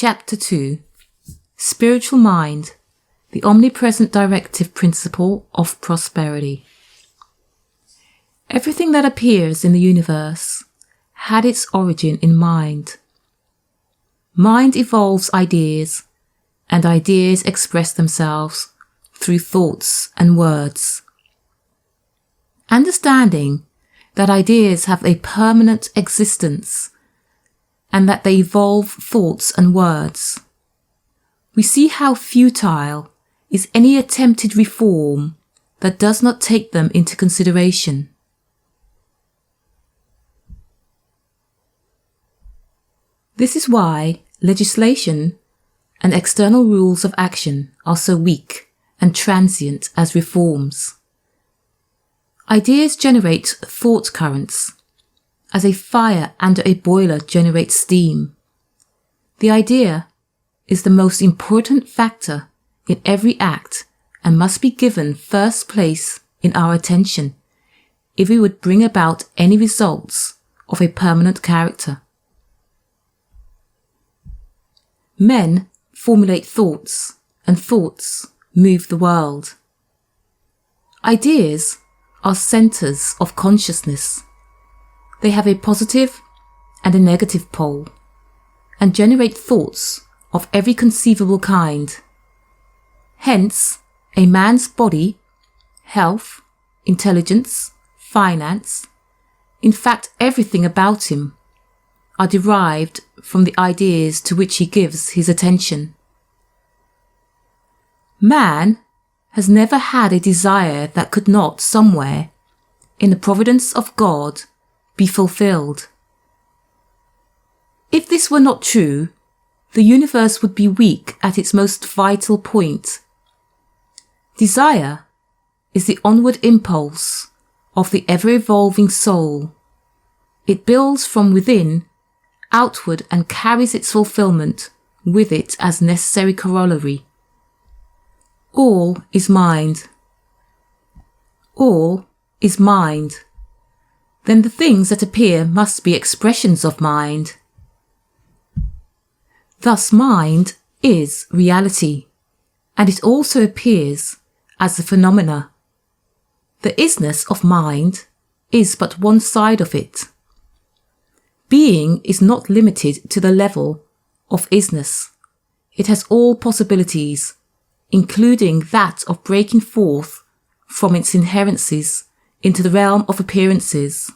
Chapter 2. Spiritual Mind, the Omnipresent Directive Principle of Prosperity. Everything that appears in the universe had its origin in mind. Mind evolves ideas, and ideas express themselves through thoughts and words. Understanding that ideas have a permanent existence and that they evolve thoughts and words, we see how futile is any attempted reform that does not take them into consideration. This is why legislation and external rules of action are so weak and transient as reforms. Ideas generate thought currents, as a fire under a boiler generates steam. The idea is the most important factor in every act and must be given first place in our attention if we would bring about any results of a permanent character. Men formulate thoughts, and thoughts move the world. Ideas are centers of consciousness. They have a positive and a negative pole, and generate thoughts of every conceivable kind. Hence, a man's body, health, intelligence, finance, in fact everything about him, are derived from the ideas to which he gives his attention. Man has never had a desire that could not somewhere, in the providence of God, be fulfilled. If this were not true, the universe would be weak at its most vital point. Desire is the onward impulse of the ever-evolving soul. It builds from within outward and carries its fulfillment with it as necessary corollary. All is mind. All is mind. Then the things that appear must be expressions of mind. Thus mind is reality, and it also appears as a phenomena. The isness of mind is but one side of it. Being is not limited to the level of isness. It has all possibilities, including that of breaking forth from its inherencies into the realm of appearances.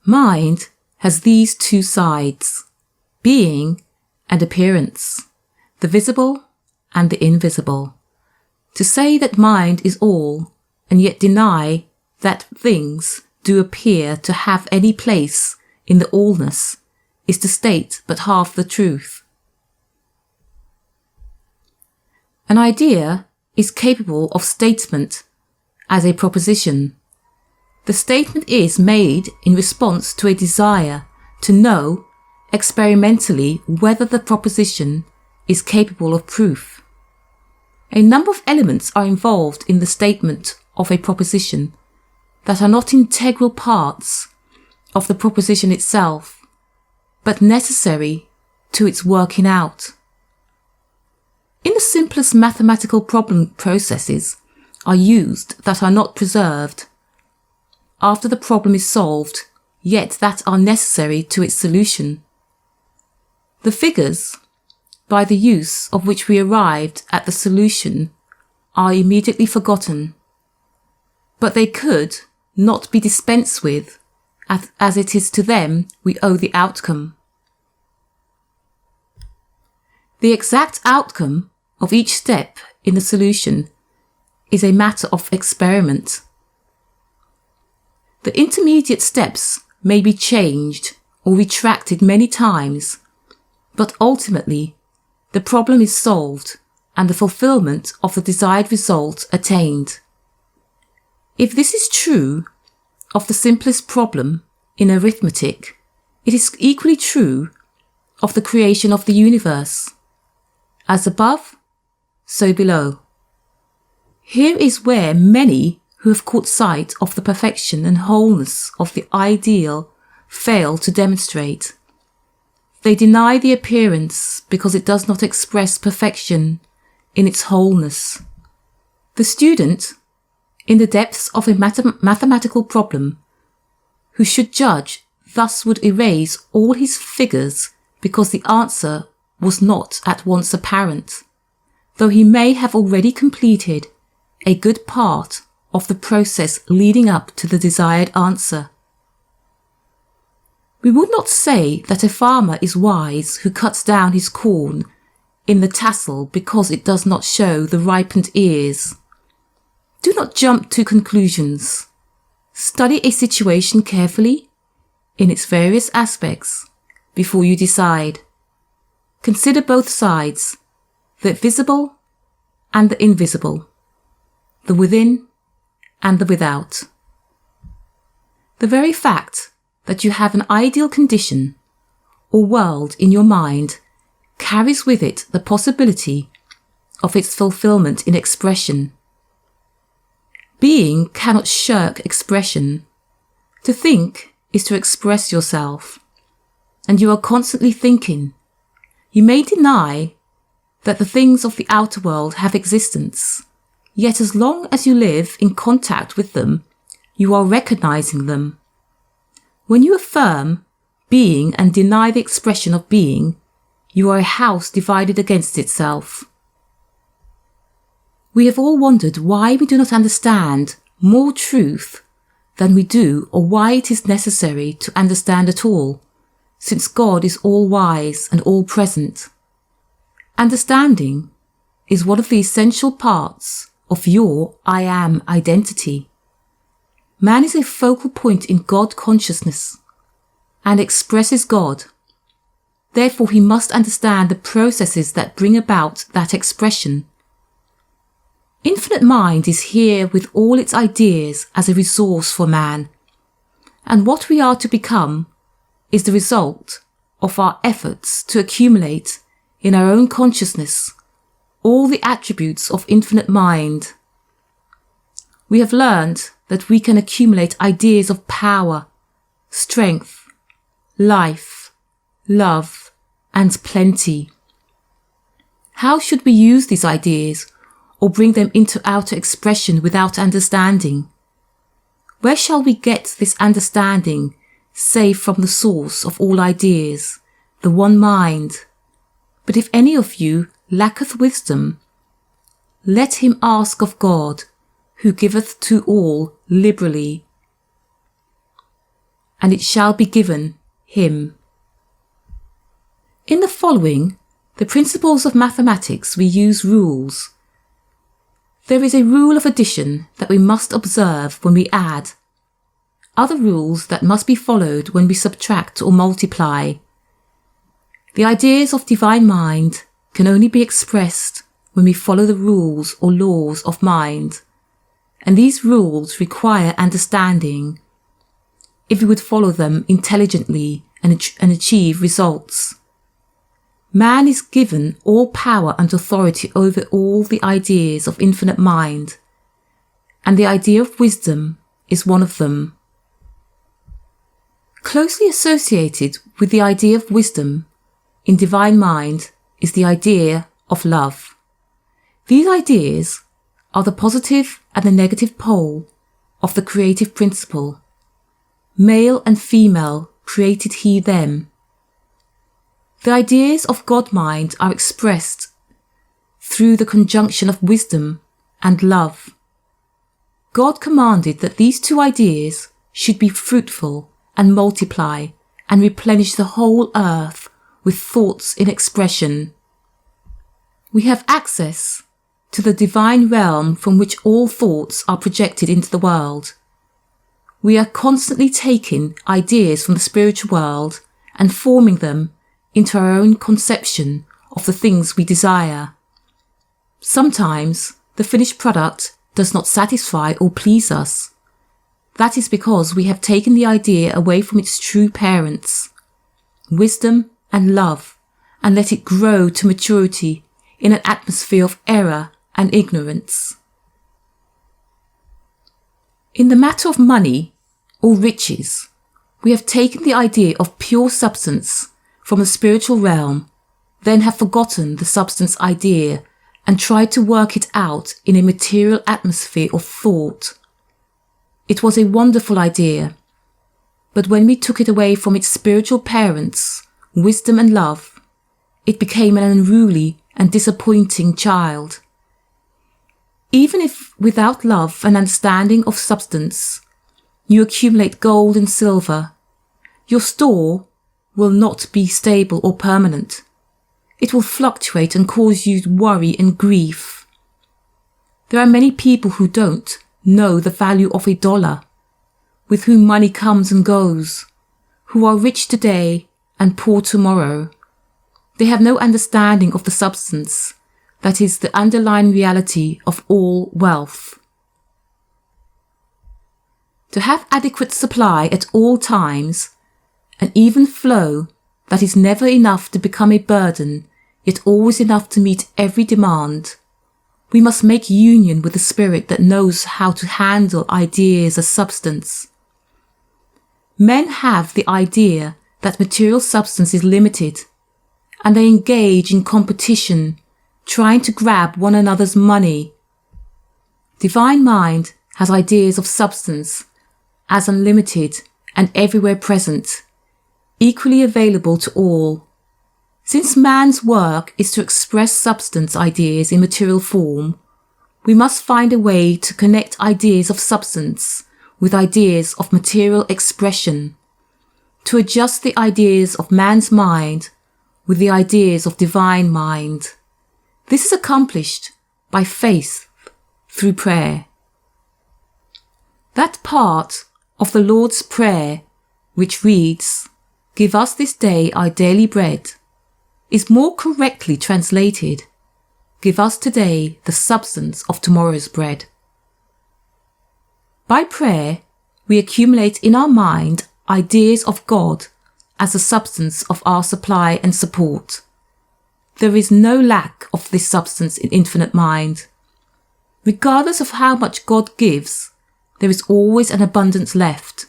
Mind has these two sides, being and appearance, the visible and the invisible. To say that mind is all and yet deny that things do appear to have any place in the allness is to state but half the truth. An idea is capable of statement as a proposition. The statement is made in response to a desire to know experimentally whether the proposition is capable of proof. A number of elements are involved in the statement of a proposition that are not integral parts of the proposition itself, but necessary to its working out. In the simplest mathematical problem, processes are used that are not preserved after the problem is solved, yet that are necessary to its solution. The figures, by the use of which we arrived at the solution, are immediately forgotten, but they could not be dispensed with, as it is to them we owe the outcome. The exact outcome of each step in the solution is a matter of experiment. The intermediate steps may be changed or retracted many times, but ultimately the problem is solved and the fulfillment of the desired result attained. If this is true of the simplest problem in arithmetic, it is equally true of the creation of the universe. As above, so below. Here is where many who have caught sight of the perfection and wholeness of the ideal fail to demonstrate. They deny the appearance because it does not express perfection in its wholeness. The student, in the depths of a mathematical problem, who should judge, thus would erase all his figures because the answer was not at once apparent, though he may have already completed a good part of the process leading up to the desired answer. We would not say that a farmer is wise who cuts down his corn in the tassel because it does not show the ripened ears. Do not jump to conclusions. Study a situation carefully in its various aspects before you decide. Consider both sides, the visible and the invisible, the within and the without. The very fact that you have an ideal condition or world in your mind carries with it the possibility of its fulfillment in expression. Being cannot shirk expression. To think is to express yourself, and you are constantly thinking. You may deny that the things of the outer world have existence, yet as long as you live in contact with them, you are recognizing them. When you affirm being and deny the expression of being, you are a house divided against itself. We have all wondered why we do not understand more truth than we do, or why it is necessary to understand at all, since God is all-wise and all-present. Understanding is one of the essential parts of your I am identity. Man is a focal point in God consciousness and expresses God. Therefore, he must understand the processes that bring about that expression. Infinite mind is here with all its ideas as a resource for man, and what we are to become is the result of our efforts to accumulate in our own consciousness all the attributes of infinite mind. We have learned that we can accumulate ideas of power, strength, life, love, and plenty. How should we use these ideas or bring them into outer expression without understanding? Where shall we get this understanding save from the source of all ideas, the one mind? But if any of you lacketh wisdom, let him ask of God, who giveth to all liberally, and it shall be given him. In the following, the principles of mathematics, we use rules. There is a rule of addition that we must observe when we add, other rules that must be followed when we subtract or multiply. The ideas of divine mind can only be expressed when we follow the rules or laws of mind, and these rules require understanding if we would follow them intelligently and achieve results. Man is given all power and authority over all the ideas of infinite mind, and the idea of wisdom is one of them. Closely associated with the idea of wisdom in divine mind is the idea of love. These ideas are the positive and the negative pole of the creative principle. Male and female created he them. The ideas of God-mind are expressed through the conjunction of wisdom and love. God commanded that these two ideas should be fruitful and multiply and replenish the whole earth with thoughts in expression. We have access to the divine realm from which all thoughts are projected into the world. We are constantly taking ideas from the spiritual world and forming them into our own conception of the things we desire. Sometimes the finished product does not satisfy or please us. That is because we have taken the idea away from its true parents, wisdom and love, and let it grow to maturity in an atmosphere of error and ignorance. In the matter of money or riches, we have taken the idea of pure substance from the spiritual realm, then have forgotten the substance idea and tried to work it out in a material atmosphere of thought. It was a wonderful idea, but when we took it away from its spiritual parents, wisdom and love, it became an unruly and disappointing child. Even if without love and understanding of substance, you accumulate gold and silver, your store will not be stable or permanent. It will fluctuate and cause you worry and grief. There are many people who don't know the value of $1, with whom money comes and goes, who are rich today and poor tomorrow. They have no understanding of the substance that is the underlying reality of all wealth. To have adequate supply at all times, an even flow that is never enough to become a burden, yet always enough to meet every demand, we must make union with the spirit that knows how to handle ideas as substance. Men have the idea that material substance is limited, and they engage in competition, trying to grab one another's money. Divine mind has ideas of substance as unlimited and everywhere present, equally available to all. Since man's work is to express substance ideas in material form, we must find a way to connect ideas of substance with ideas of material expression, to adjust the ideas of man's mind with the ideas of divine mind. This is accomplished by faith through prayer. That part of the Lord's Prayer which reads, "Give us this day our daily bread," is more correctly translated, "Give us today the substance of tomorrow's bread." By prayer, we accumulate in our mind ideas of God as the substance of our supply and support. There is no lack of this substance in infinite mind. Regardless of how much God gives, there is always an abundance left.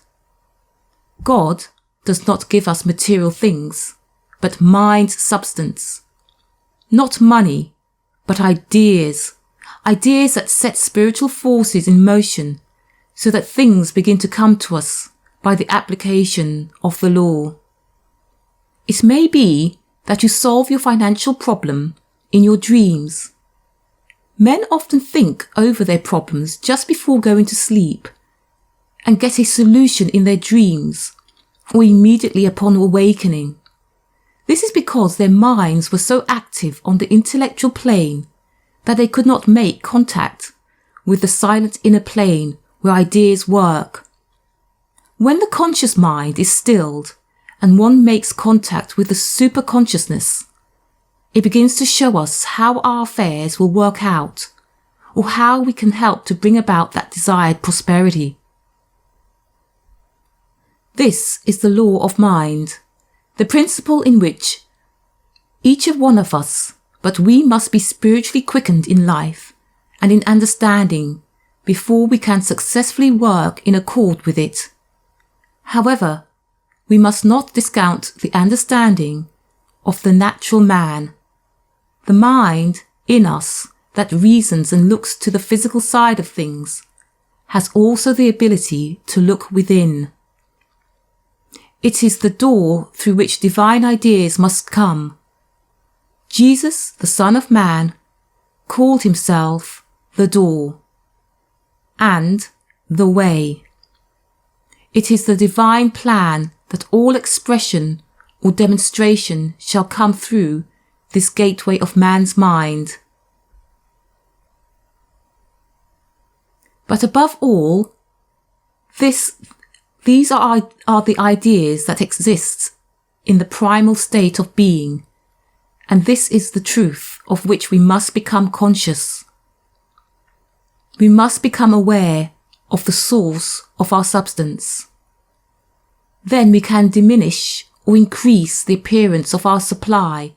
God does not give us material things, but mind substance. Not money, but ideas. Ideas that set spiritual forces in motion so that things begin to come to us by the application of the law. It may be that you solve your financial problem in your dreams. Men often think over their problems just before going to sleep and get a solution in their dreams or immediately upon awakening. This is because their minds were so active on the intellectual plane that they could not make contact with the silent inner plane where ideas work. When the conscious mind is stilled and one makes contact with the superconsciousness, it begins to show us how our affairs will work out, or how we can help to bring about that desired prosperity. This is the law of mind, the principle in which each of one of us, but we must be spiritually quickened in life and in understanding before we can successfully work in accord with it. However, we must not discount the understanding of the natural man. The mind in us that reasons and looks to the physical side of things has also the ability to look within. It is the door through which divine ideas must come. Jesus, the Son of Man, called himself the door and the way. It is the divine plan that all expression or demonstration shall come through this gateway of man's mind. But above all, these are the ideas that exist in the primal state of being, and this is the truth of which we must become conscious. We must become aware of the source of our substance. Then we can diminish or increase the appearance of our supply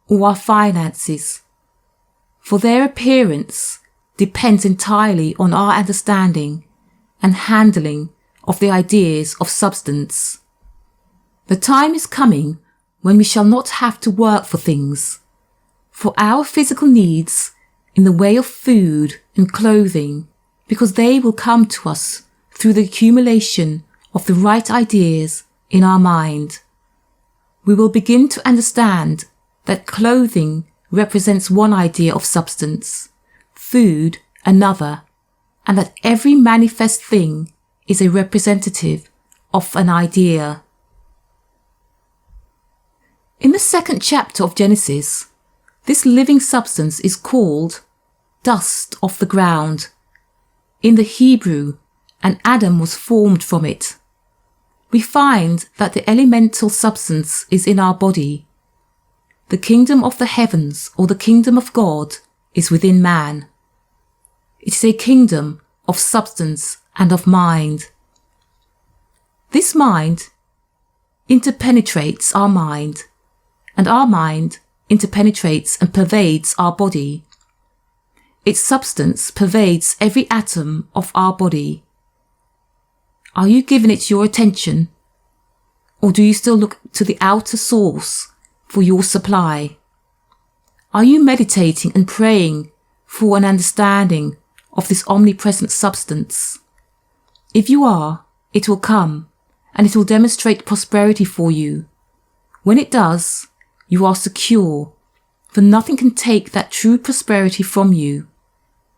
or our finances, for their appearance depends entirely on our understanding and handling of the ideas of substance. The time is coming when we shall not have to work for things, for our physical needs in the way of food and clothing, because they will come to us through the accumulation of the right ideas in our mind. We will begin to understand that clothing represents one idea of substance, food another, and that every manifest thing is a representative of an idea. In the second chapter of Genesis, this living substance is called dust of the ground. In the Hebrew, and Adam was formed from it. We find that the elemental substance is in our body. The kingdom of the heavens, or the kingdom of God, is within man. It is a kingdom of substance and of mind. This mind interpenetrates our mind, and our mind interpenetrates and pervades our body. Its substance pervades every atom of our body. Are you giving it your attention, or do you still look to the outer source for your supply? Are you meditating and praying for an understanding of this omnipresent substance? If you are, it will come, and it will demonstrate prosperity for you. When it does, you are secure, for nothing can take that true prosperity from you.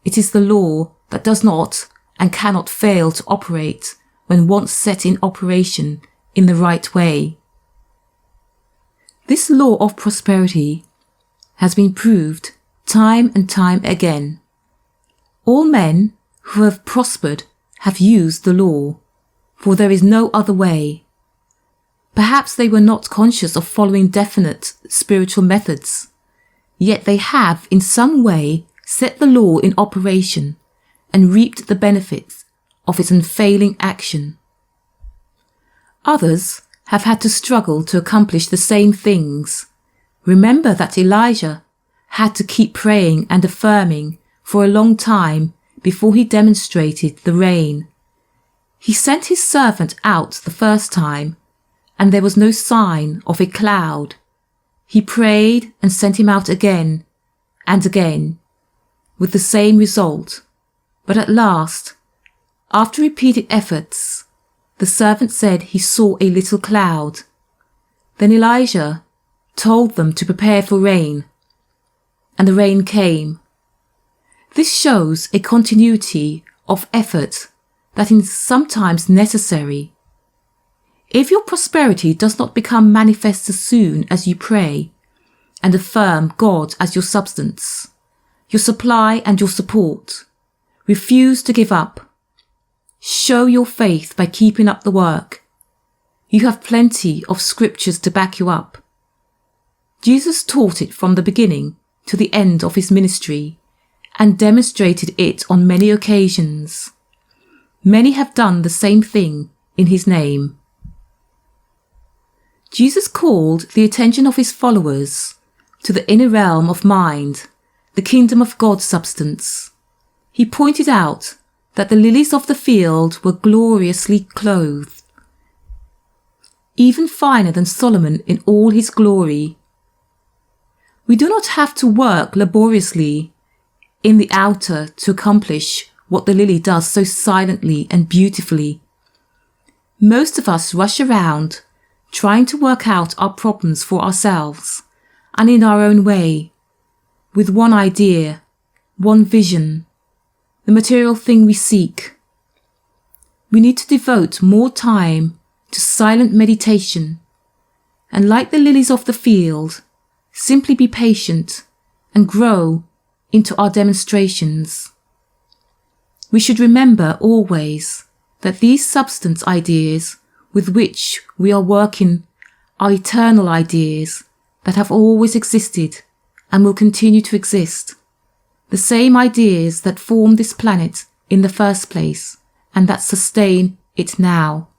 It is the law that does not and cannot fail to operate when once set in operation in the right way. This law of prosperity has been proved time and time again. All men who have prospered have used the law, for there is no other way. Perhaps they were not conscious of following definite spiritual methods, yet they have in some way set the law in operation and reaped the benefits of its unfailing action. Others have had to struggle to accomplish the same things. Remember that Elijah had to keep praying and affirming for a long time before he demonstrated the rain. He sent his servant out the first time, and there was no sign of a cloud. He prayed and sent him out again and again, with the same result. But at last, after repeated efforts, the servant said he saw a little cloud. Then Elijah told them to prepare for rain, and the rain came. This shows a continuity of effort that is sometimes necessary. If your prosperity does not become manifest as soon as you pray and affirm God as your substance, your supply and your support, refuse to give up. Show your faith by keeping up the work. You have plenty of scriptures to back you up. Jesus taught it from the beginning to the end of his ministry and demonstrated it on many occasions. Many have done the same thing in his name. Jesus called the attention of his followers to the inner realm of mind, the kingdom of God's substance. He pointed out that the lilies of the field were gloriously clothed, even finer than Solomon in all his glory. We do not have to work laboriously in the outer to accomplish what the lily does so silently and beautifully. Most of us rush around trying to work out our problems for ourselves and in our own way, with one idea, one vision, the material thing we seek. We need to devote more time to silent meditation and, like the lilies of the field, simply be patient and grow into our demonstrations. We should remember always that these substance ideas with which we are working are eternal ideas that have always existed and will continue to exist. The same ideas that formed this planet in the first place and that sustain it now.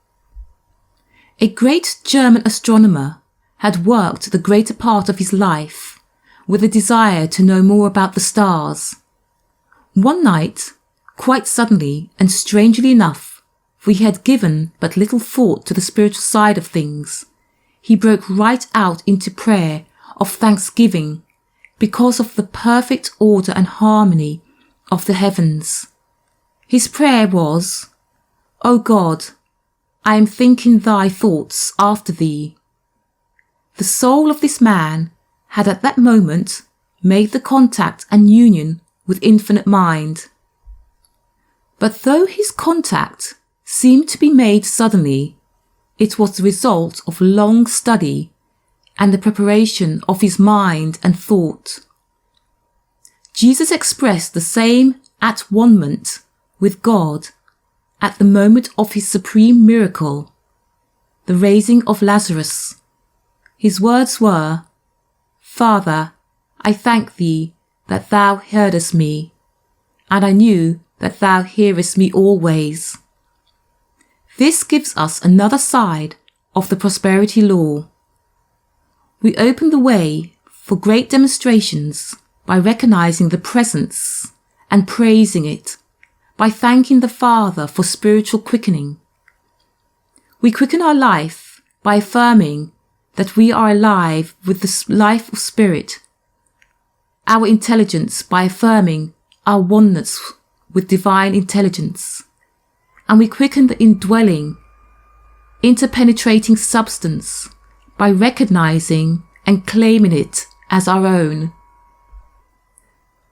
A great German astronomer had worked the greater part of his life with a desire to know more about the stars. One night, quite suddenly and strangely enough, for he had given but little thought to the spiritual side of things, he broke right out into prayer of thanksgiving because of the perfect order and harmony of the heavens. His prayer was, "O God, I am thinking thy thoughts after thee." The soul of this man had at that moment made the contact and union with infinite mind. But though his contact seemed to be made suddenly, it was the result of long study and the preparation of his mind and thought. Jesus expressed the same at-one-ment with God at the moment of his supreme miracle, the raising of Lazarus. His words were, "Father, I thank thee that thou heardest me, and I knew that thou hearest me always." This gives us another side of the prosperity law. We open the way for great demonstrations by recognizing the presence and praising it, by thanking the Father for spiritual quickening. We quicken our life by affirming that we are alive with the life of spirit, our intelligence by affirming our oneness with divine intelligence, and we quicken the indwelling, interpenetrating substance by recognizing and claiming it as our own.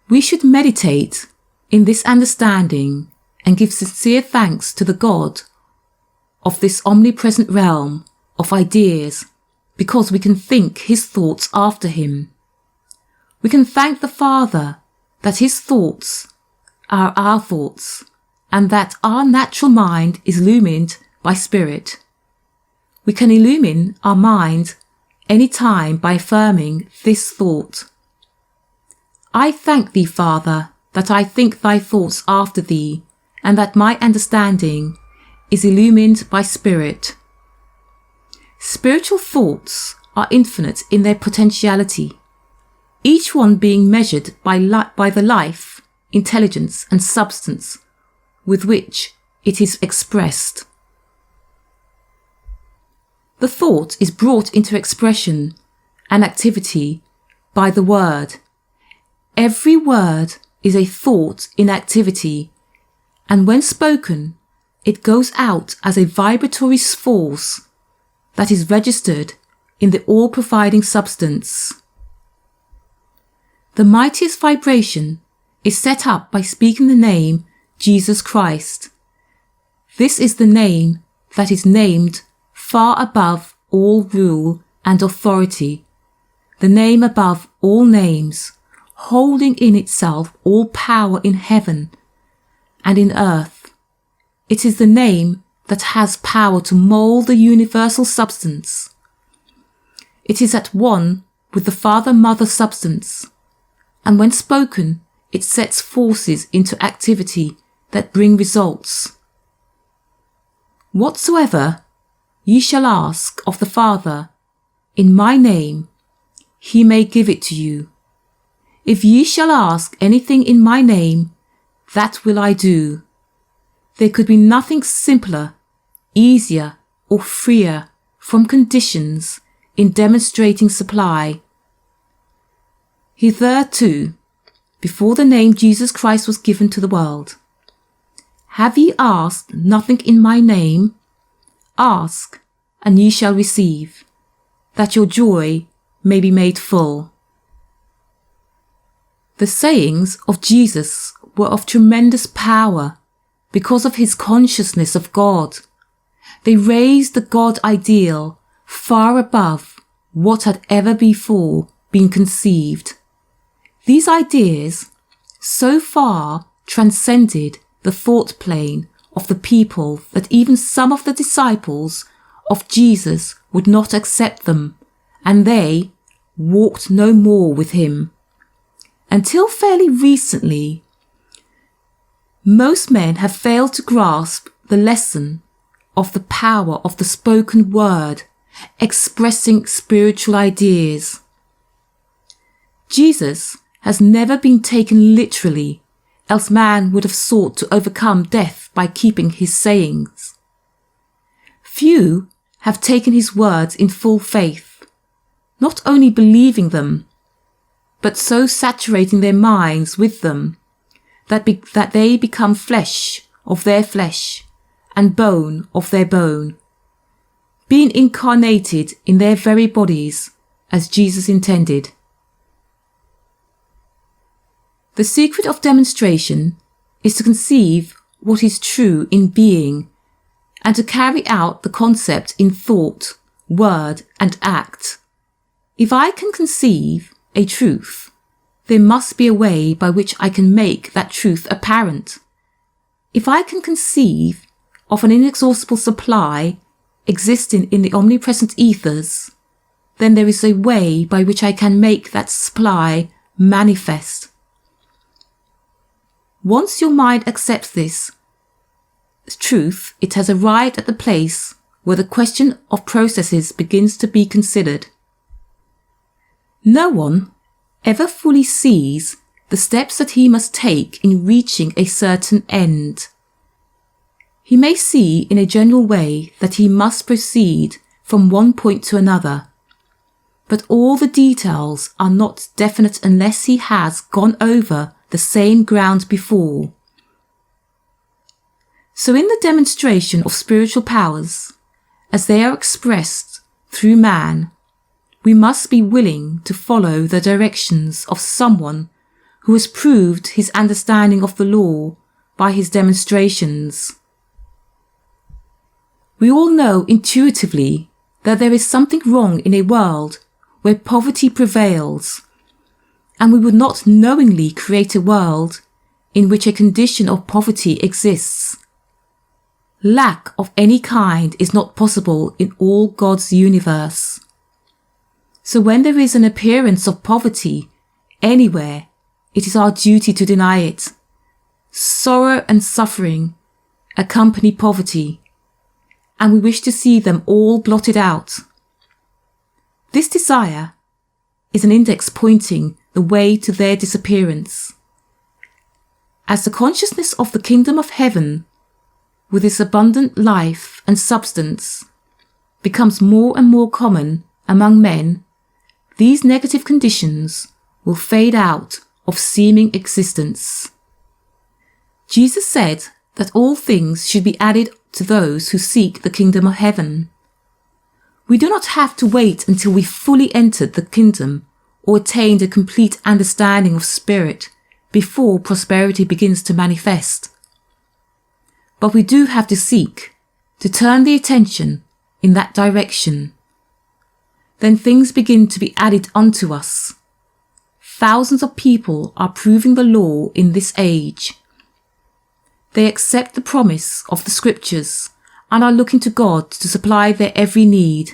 We should meditate in this understanding and give sincere thanks to the God of this omnipresent realm of ideas, because we can think his thoughts after him. We can thank the Father that his thoughts are our thoughts, and that our natural mind is illumined by spirit. We can illumine our mind any time by affirming this thought: "I thank thee, Father, that I think thy thoughts after thee, and that my understanding is illumined by spirit." Spiritual thoughts are infinite in their potentiality, each one being measured by the life, intelligence, and substance with which it is expressed. The thought is brought into expression and activity by the word. Every word is a thought in activity, and when spoken, it goes out as a vibratory force that is registered in the all-providing substance. The mightiest vibration is set up by speaking the name Jesus Christ. This is the name that is named far above all rule and authority, the name above all names, holding in itself all power in heaven and in earth. It is the name that has power to mold the universal substance. It is at one with the Father-Mother substance, and when spoken, it sets forces into activity that bring results. "Whatsoever ye shall ask of the Father in my name, he may give it to you. If ye shall ask anything in my name, that will I do." There could be nothing simpler, easier, or freer from conditions in demonstrating supply. Hitherto, before the name Jesus Christ was given to the world, have ye asked nothing in my name? Ask, and ye shall receive, that your joy may be made full. The sayings of Jesus were of tremendous power because of his consciousness of God. They raised the God ideal far above what had ever before been conceived. These ideas so far transcended the thought plane of the people that even some of the disciples of Jesus would not accept them, and they walked no more with him. Until fairly recently, most men have failed to grasp the lesson of the power of the spoken word expressing spiritual ideas. Jesus has never been taken literally, else man would have sought to overcome death by keeping his sayings. Few have taken his words in full faith, not only believing them, but so saturating their minds with them that they become flesh of their flesh and bone of their bone, being incarnated in their very bodies as Jesus intended. The secret of demonstration is to conceive what is true in being and to carry out the concept in thought, word, and act. If I can conceive a truth, there must be a way by which I can make that truth apparent. If I can conceive of an inexhaustible supply existing in the omnipresent ethers, then there is a way by which I can make that supply manifest. Once your mind accepts this truth, it has arrived at the place where the question of processes begins to be considered. No one ever fully sees the steps that he must take in reaching a certain end. He may see in a general way that he must proceed from one point to another, but all the details are not definite unless he has gone over the same ground before. So in the demonstration of spiritual powers, as they are expressed through man, we must be willing to follow the directions of someone who has proved his understanding of the law by his demonstrations. We all know intuitively that there is something wrong in a world where poverty prevails, and we would not knowingly create a world in which a condition of poverty exists. Lack of any kind is not possible in all God's universe. So when there is an appearance of poverty anywhere, it is our duty to deny it. Sorrow and suffering accompany poverty, and we wish to see them all blotted out. This desire is an index pointing the way to their disappearance. As the consciousness of the kingdom of heaven, with its abundant life and substance, becomes more and more common among men, these negative conditions will fade out of seeming existence. Jesus said that all things should be added to those who seek the kingdom of heaven. We do not have to wait until we fully entered the kingdom or attained a complete understanding of spirit before prosperity begins to manifest. But we do have to seek, to turn the attention in that direction. Then things begin to be added unto us. Thousands of people are proving the law in this age. They accept the promise of the scriptures and are looking to God to supply their every need.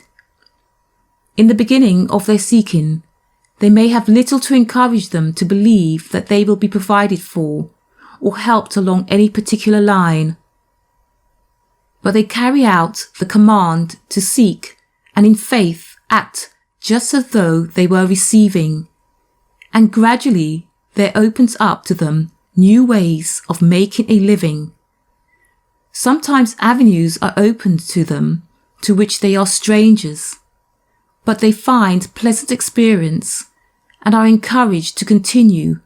In the beginning of their seeking, they may have little to encourage them to believe that they will be provided for or helped along any particular line. But they carry out the command to seek and in faith act just as though they were receiving, and gradually there opens up to them new ways of making a living. Sometimes avenues are opened to them to which they are strangers, but they find pleasant experience and are encouraged to continue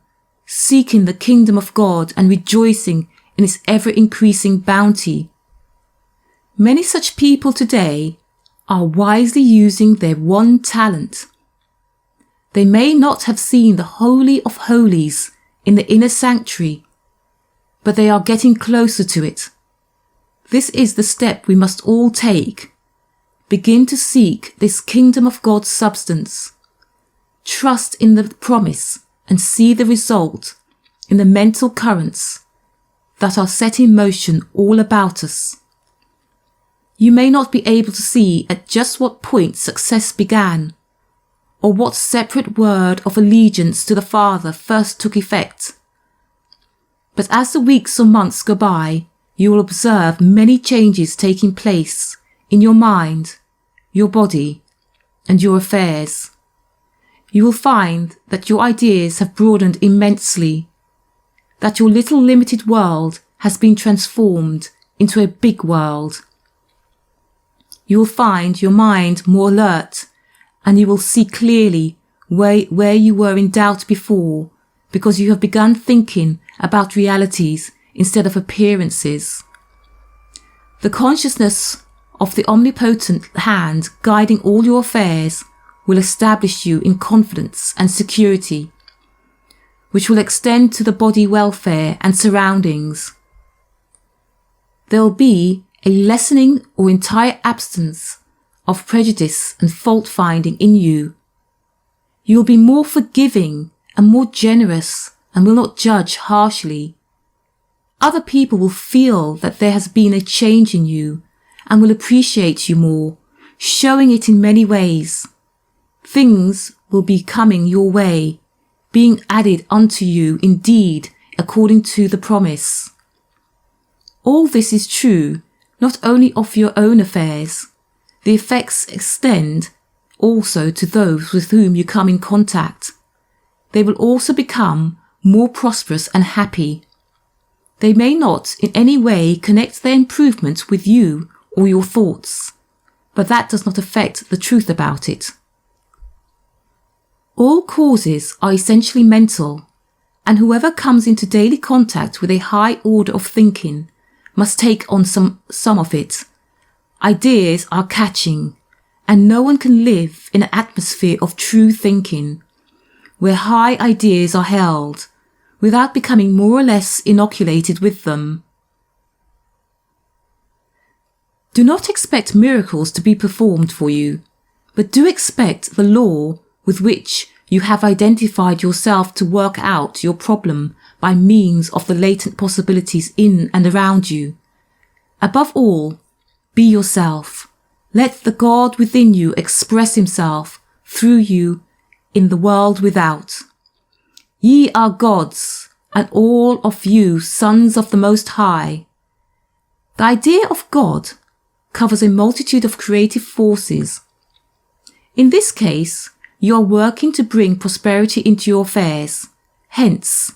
seeking the kingdom of God and rejoicing in its ever-increasing bounty. Many such people today are wisely using their one talent. They may not have seen the Holy of Holies in the inner sanctuary, but they are getting closer to it. This is the step we must all take. Begin to seek this kingdom of God's substance. Trust in the promise and see the result in the mental currents that are set in motion all about us. You may not be able to see at just what point success began, or what separate word of allegiance to the Father first took effect. But as the weeks or months go by, you will observe many changes taking place in your mind, your body, and your affairs. You will find that your ideas have broadened immensely, that your little limited world has been transformed into a big world. you will find your mind more alert, and you will see clearly where you were in doubt before, because you have begun thinking about realities instead of appearances. The consciousness of the omnipotent hand guiding all your affairs will establish you in confidence and security, which will extend to the body welfare and surroundings. There will be a lessening or entire absence of prejudice and fault-finding in you. You will be more forgiving and more generous and will not judge harshly. Other people will feel that there has been a change in you and will appreciate you more, showing it in many ways. Things will be coming your way, being added unto you indeed according to the promise. All this is true not only of your own affairs. The effects extend also to those with whom you come in contact. They will also become more prosperous and happy. They may not in any way connect their improvement with you or your thoughts, but that does not affect the truth about it. All causes are essentially mental, and whoever comes into daily contact with a high order of thinking must take on some of it. Ideas are catching, and no one can live in an atmosphere of true thinking, where high ideas are held, without becoming more or less inoculated with them. Do not expect miracles to be performed for you, but do expect the law with which you have identified yourself to work out your problem by means of the latent possibilities in and around you. Above all, be yourself. Let the God within you express himself through you in the world without. Ye are gods, and all of you sons of the Most High. The idea of God covers a multitude of creative forces. In this case, you are working to bring prosperity into your affairs. Hence,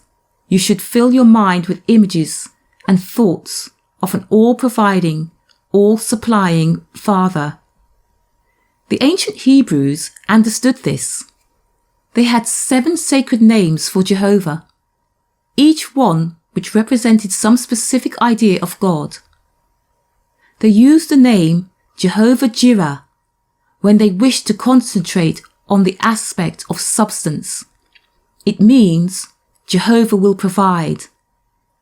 you should fill your mind with images and thoughts of an all-providing, all-supplying Father. The ancient Hebrews understood this. They had 7 sacred names for Jehovah, each one which represented some specific idea of God. They used the name Jehovah-Jireh when they wished to concentrate on the aspect of substance. It means Jehovah will provide,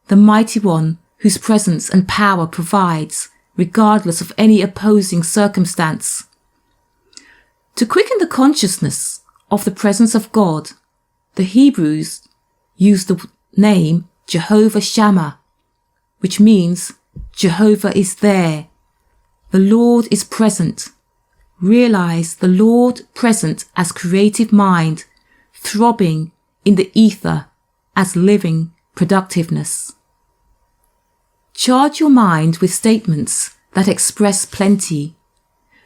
the mighty one whose presence and power provides, regardless of any opposing circumstance. To quicken the consciousness of the presence of God, the Hebrews used the name Jehovah Shammah, which means Jehovah is there. The Lord is present. Realize the Lord present as creative mind, throbbing in the ether as living productiveness. Charge your mind with statements that express plenty.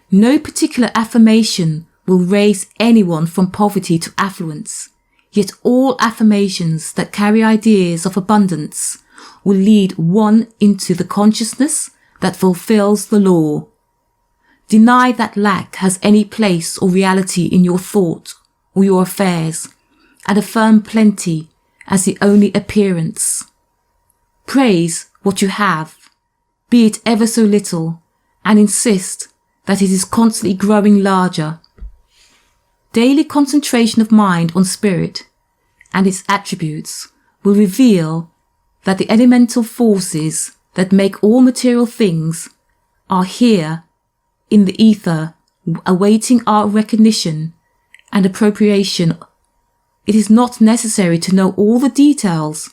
No particular affirmation will raise anyone from poverty to affluence, yet all affirmations that carry ideas of abundance will lead one into the consciousness that fulfills the law. Deny that lack has any place or reality in your thought or your affairs, and affirm plenty as the only appearance. Praise what you have, be it ever so little, and insist that it is constantly growing larger. Daily concentration of mind on spirit and its attributes will reveal that the elemental forces that make all material things are here in the ether, awaiting our recognition and appropriation. It is not necessary to know all the details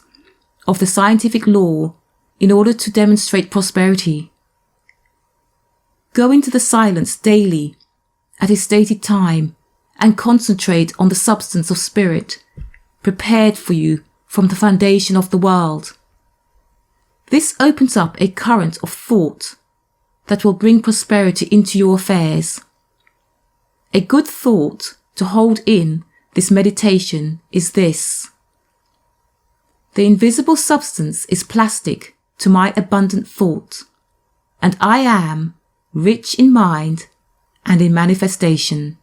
of the scientific law in order to demonstrate prosperity. Go into the silence daily at a stated time and concentrate on the substance of spirit prepared for you from the foundation of the world. This opens up a current of thought that will bring prosperity into your affairs. A good thought to hold in this meditation is this: the invisible substance is plastic to my abundant thought, and I am rich in mind and in manifestation.